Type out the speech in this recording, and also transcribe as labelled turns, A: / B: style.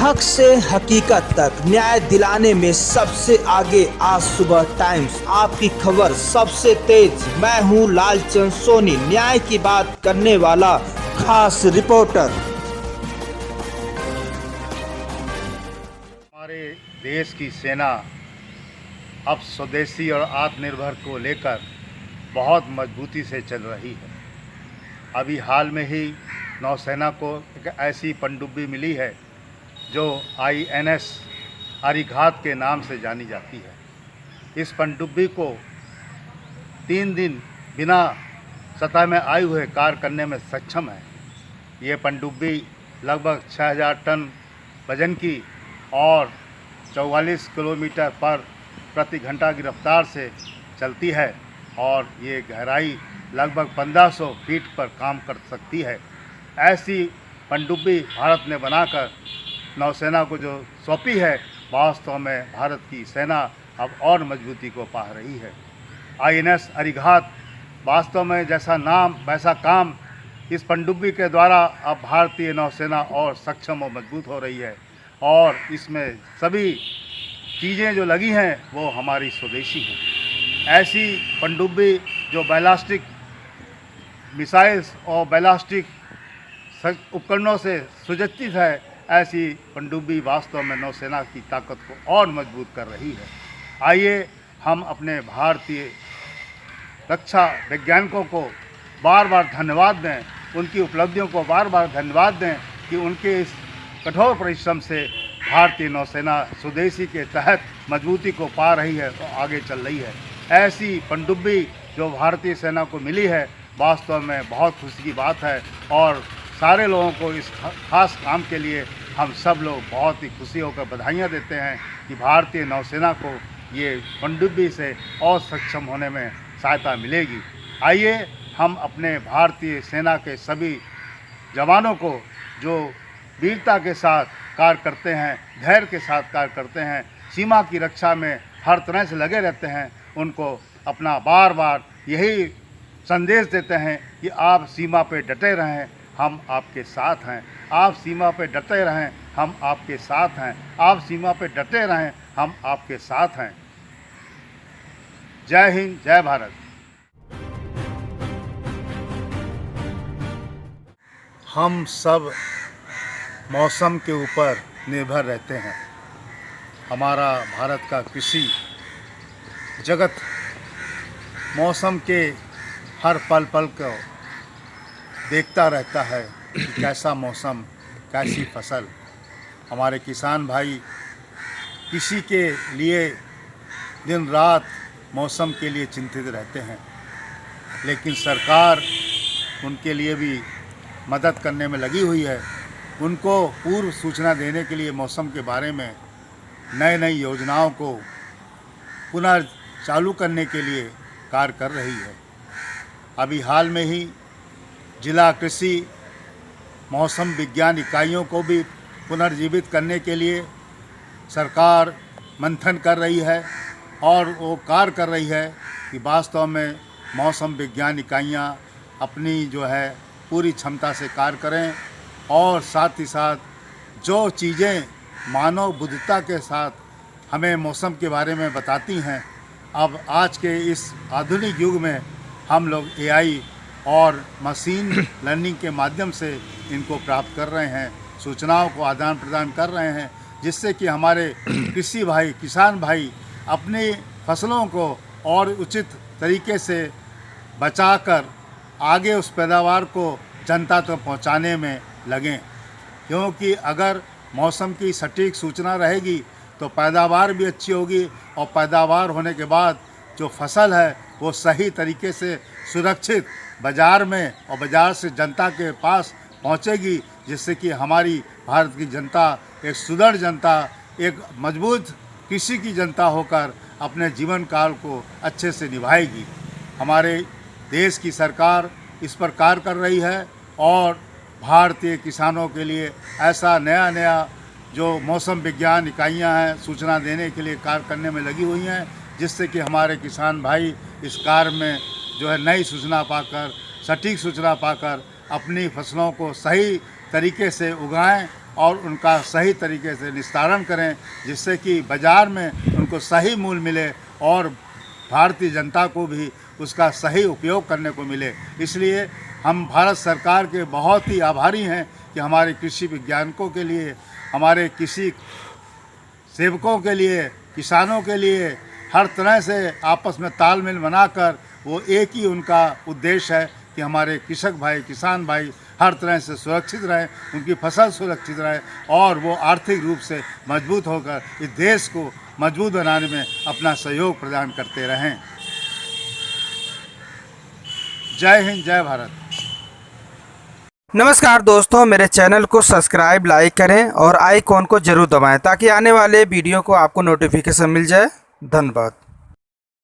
A: हक से हकीकत तक न्याय दिलाने में सबसे आगे आज सुबह टाइम्स, आपकी खबर सबसे तेज। मैं हूं लालचंद सोनी, न्याय की बात करने वाला खास रिपोर्टर।
B: हमारे देश की सेना अब स्वदेशी और आत्मनिर्भर को लेकर बहुत मजबूती से चल रही है। अभी हाल में ही नौसेना को एक ऐसी पनडुब्बी मिली है जो INS अरिघात के नाम से जानी जाती है। इस पनडुब्बी को 3 दिन बिना सतह में आए हुए कार्य करने में सक्षम है। ये पनडुब्बी लगभग 6000 टन वजन की और 44 किलोमीटर पर प्रति घंटा की रफ्तार से चलती है और ये गहराई लगभग 1500 फीट पर काम कर सकती है। ऐसी पनडुब्बी भारत ने बनाकर नौसेना को जो सौंपी है, वास्तव में भारत की सेना अब और मजबूती को पा रही है। INS अरिघात वास्तव में जैसा नाम वैसा काम, इस पनडुब्बी के द्वारा अब भारतीय नौसेना और सक्षम और मजबूत हो रही है और इसमें सभी चीज़ें जो लगी हैं वो हमारी स्वदेशी हैं। ऐसी पनडुब्बी जो बैलास्टिक मिसाइल्स और बैलास्टिक उपकरणों से सुसज्जित है, ऐसी पनडुब्बी वास्तव में नौसेना की ताकत को और मजबूत कर रही है। आइए हम अपने भारतीय रक्षा वैज्ञानिकों को बार बार धन्यवाद दें, उनकी उपलब्धियों को बार बार धन्यवाद दें कि उनके इस कठोर परिश्रम से भारतीय नौसेना स्वदेशी के तहत मजबूती को पा रही है और आगे चल रही है। ऐसी पनडुब्बी जो भारतीय सेना को मिली है, वास्तव में बहुत खुशी की बात है और सारे लोगों को इस खास काम के लिए हम सब लोग बहुत ही खुशी होकर बधाइयाँ देते हैं कि भारतीय नौसेना को ये पनडुब्बी से और सक्षम होने में सहायता मिलेगी। आइए हम अपने भारतीय सेना के सभी जवानों को जो वीरता के साथ कार्य करते हैं, धैर्य के साथ कार्य करते हैं, सीमा की रक्षा में हर तरह से लगे रहते हैं, उनको अपना बार बार यही संदेश देते हैं कि आप सीमा पे डटे रहें, हम आपके साथ हैं। आप सीमा पे डटे रहें, हम आपके साथ हैं। आप सीमा पे डटे रहें, हम आपके साथ हैं। जय हिंद, जय भारत। हम सब मौसम के ऊपर निर्भर रहते हैं। हमारा भारत का कृषि जगत मौसम के हर पल पल को देखता रहता है कि कैसा मौसम, कैसी फसल। हमारे किसान भाई कृषि के लिए दिन रात मौसम के लिए चिंतित रहते हैं, लेकिन सरकार उनके लिए भी मदद करने में लगी हुई है। उनको पूर्व सूचना देने के लिए मौसम के बारे में नई नई योजनाओं को पुनः चालू करने के लिए कार्य कर रही है। अभी हाल में ही जिला कृषि मौसम विज्ञान इकाइयों को भी पुनर्जीवित करने के लिए सरकार मंथन कर रही है और वो कार्य कर रही है कि वास्तव में मौसम विज्ञान इकाइयाँ अपनी जो है पूरी क्षमता से कार्य करें और साथ ही साथ जो चीज़ें मानव बुद्धिता के साथ हमें मौसम के बारे में बताती हैं, अब आज के इस आधुनिक युग में हम लोग AI और मशीन लर्निंग के माध्यम से इनको प्राप्त कर रहे हैं, सूचनाओं को आदान प्रदान कर रहे हैं, जिससे कि हमारे कृषि भाई, किसान भाई अपनी फसलों को और उचित तरीके से बचाकर आगे उस पैदावार को जनता तक पहुंचाने में लगें। क्योंकि अगर मौसम की सटीक सूचना रहेगी तो पैदावार भी अच्छी होगी और पैदावार होने के बाद जो फसल है वो सही तरीके से सुरक्षित बाज़ार में और बाज़ार से जनता के पास पहुंचेगी, जिससे कि हमारी भारत की जनता एक सुदृढ़ जनता, एक मजबूत कृषि की जनता होकर अपने जीवन काल को अच्छे से निभाएगी। हमारे देश की सरकार इस पर कार्य कर रही है और भारतीय किसानों के लिए ऐसा नया नया जो मौसम विज्ञान इकाइयां हैं सूचना देने के लिए कार्य करने में लगी हुई हैं, जिससे कि हमारे किसान भाई इस कार्य में जो है नई सूचना पाकर, सटीक सूचना पाकर अपनी फसलों को सही तरीके से उगाएं और उनका सही तरीके से निस्तारण करें, जिससे कि बाज़ार में उनको सही मूल्य मिले और भारतीय जनता को भी उसका सही उपयोग करने को मिले। इसलिए हम भारत सरकार के बहुत ही आभारी हैं कि हमारे कृषि वैज्ञानिकों के लिए, हमारे कृषि सेवकों के लिए, किसानों के लिए हर तरह से आपस में तालमेल बनाकर वो एक ही उनका उद्देश्य है कि हमारे कृषक भाई, किसान भाई हर तरह से सुरक्षित रहें, उनकी फसल सुरक्षित रहे और वो आर्थिक रूप से मजबूत होकर इस देश को मजबूत बनाने में अपना सहयोग प्रदान करते रहें। जय हिंद, जय भारत।
A: नमस्कार दोस्तों, मेरे चैनल को सब्सक्राइब, लाइक करें और आइकॉन को जरूर दबाएं ताकि आने वाले वीडियो को आपको नोटिफिकेशन मिल जाए। धन्यवाद।